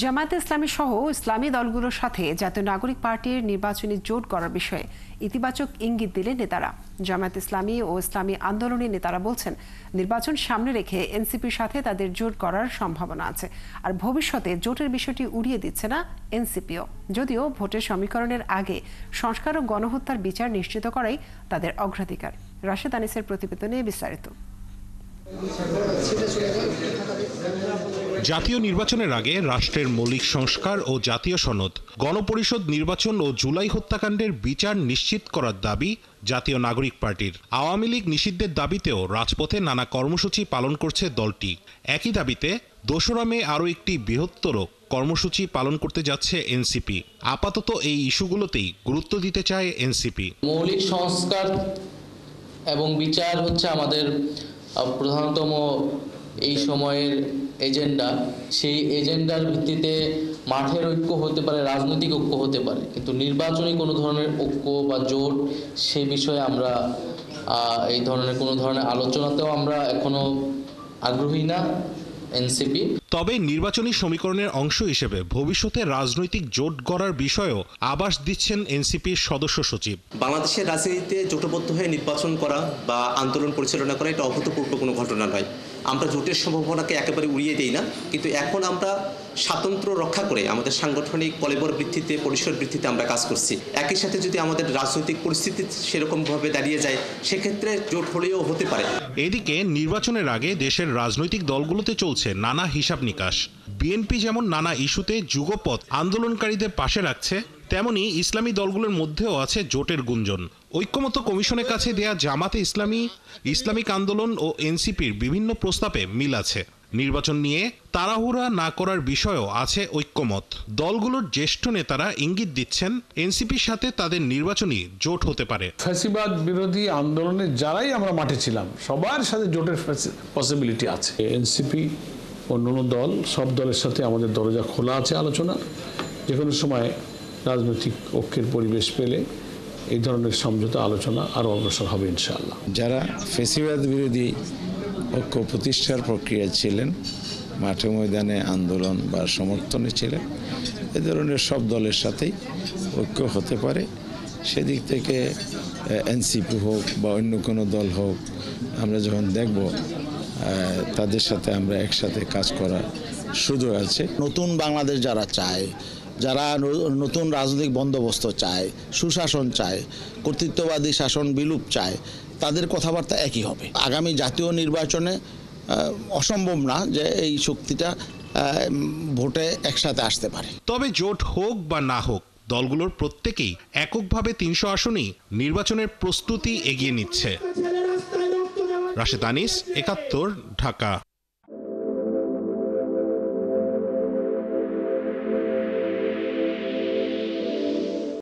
জামায়াতে ইসলামী সহ ইসলামী দলগুলোর সাথে জাতীয় নাগরিক পার্টির নির্বাচনী জোট করার বিষয়ে ইতিবাচক ইঙ্গিত দিলেন নেতারা। জামায়াতে ইসলামী ও ইসলামী আন্দোলনের নেতারা বলছেন, নির্বাচন সামনে রেখে এনসিপির সাথে তাদের জোট করার সম্ভাবনা আছে। আর ভবিষ্যতে জোটের বিষয়টি উড়িয়ে দিচ্ছে না এনসিপিও, যদিও ভোটের সমীকরণের আগে সংস্কার ও গণহত্যার বিচার নিশ্চিত করাই তাদের অগ্রাধিকার। রাশেদ আনিসের প্রতিবেদনে বিস্তারিত। জাতীয় নির্বাচনের আগে রাষ্ট্রের মৌলিক সংস্কার ও জাতীয় সনদ, গণপরিষদ নির্বাচন ও জুলাই হত্যাকাণ্ডের বিচার নিশ্চিত করার দাবি জাতীয় নাগরিক পার্টির। আওয়ামী লীগ নিষিদ্ধের দাবিতেও রাজপথে নানা কর্মসূচি পালন করছে দলটি। একই দাবিতে ২রা মে আরও একটি বৃহত্তর কর্মসূচি পালন করতে যাচ্ছে এনসিপি। আপাতত এই ইস্যুগুলোতেই গুরুত্ব দিতে চায় এনসিপি। মৌলিক সংস্কার এবং বিচার হচ্ছে আমাদের প্রধানতম এই সময়ের এজেন্ডা। সেই এজেন্ডার ভিত্তিতে মাঠের ঐক্য হতে পারে, রাজনৈতিক ঐক্য হতে পারে, কিন্তু নির্বাচনী কোনো ধরনের ঐক্য বা জোট সে বিষয়ে আমরা এই ধরনের কোনো ধরনের আলোচনাতেও আমরা এখনো আগ্রহী না এনসিপি। তবে নির্বাচনী সমীকরণের অংশ হিসেবে ভবিষ্যতে রাজনৈতিক জোট গড়ার বিষয়েও আভাস দিচ্ছেন এনসিপির সদস্য সচিব। বাংলাদেশের রাজনীতিতে জোটবদ্ধ হয়ে নির্বাচন করা বা আন্দোলন পরিচালনা করা এটা অভূতপূর্ব কোনো ঘটনা নয়। আমরা জোটের সম্ভাবনাকে একেবারে উড়িয়ে দিই না, কিন্তু এখন আমরা স্বাতন্ত্র্য রক্ষা করে আমাদের সাংগঠনিক কলেবর বৃদ্ধিতে, পরিসর বৃদ্ধিতে আমরা কাজ করছি। একই সাথে যদি আমাদের রাজনৈতিক পরিস্থিতি সেরকমভাবে দাঁড়িয়ে যায়, সেক্ষেত্রে জোট হলেও হতে পারে। এদিকে নির্বাচনের আগে দেশের রাজনৈতিক দলগুলোতে চলছে নানা হিসাব নিকাশ। বিএনপি যেমন নানা ইস্যুতে যুগপৎ আন্দোলনকারীদের পাশে রাখছে, তেমনি ইসলামী দলগুলোর মধ্যেও আছে জোটের গুঞ্জন। ঐক্যমত্য কমিশনের কাছে দেয়া জামাতে ইসলামী, ইসলামিক আন্দোলন ও এনসিপির বিভিন্ন প্রস্তাবে মিল আছে। নির্বাচন নিয়ে তাড়াহুড়া না করার বিষয়েও আছে ঐক্যমত। দলগুলোর জ্যেষ্ঠ নেতারা ইঙ্গিত দিচ্ছেন, এনসিপির সাথে তাদের নির্বাচনী জোট হতে পারে। ফ্যাসিবাদ বিরোধী আন্দোলনে যারাই আমরা মাঠে ছিলাম, সবার সাথে জোটের পসিবিলিটি আছে। এনসিপি, অন্যান্য দল, সব দলের সাথে আমাদের দরজা খোলা আছে আলোচনা। যে কোনো সময় রাজনৈতিক ঐক্যের পরিবেশ পেলে এই ধরনের সমঝোতা আলোচনা আরও অগ্রসর হবে ইনশাআল্লাহ। যারা ফ্যাসিবাদ বিরোধী ঐক্য প্রতিষ্ঠার প্রক্রিয়া ছিলেন, মাঠে ময়দানে আন্দোলন বা সমর্থনে ছিলেন, এ ধরনের সব দলের সাথেই ঐক্য হতে পারে। সেদিক থেকে এনসিপি হোক বা অন্য কোনো দল হোক, আমরা যখন দেখব তাদের সাথে আমরা একসাথে কাজ করার সুযোগ আছে। নতুন বাংলাদেশ যারা চায়, যারা নতুন রাজনৈতিক বন্দোবস্ত চায়, সুশাসন চায়, কর্তৃত্ববাদী শাসন বিলুপ চায়, তাদের কথাবার্তা একই হবে। আগামী জাতীয় নির্বাচনে অসম্ভব না যে এই শক্তিটা ভোটে একসাথে আসতে পারে। তবে জোট হোক বা না হোক, দলগুলোর প্রত্যেকেই এককভাবে ৩০০ আসনেই নির্বাচনের প্রস্তুতি এগিয়ে নিচ্ছে। রাশেদ আনিস, ৭১, ঢাকা।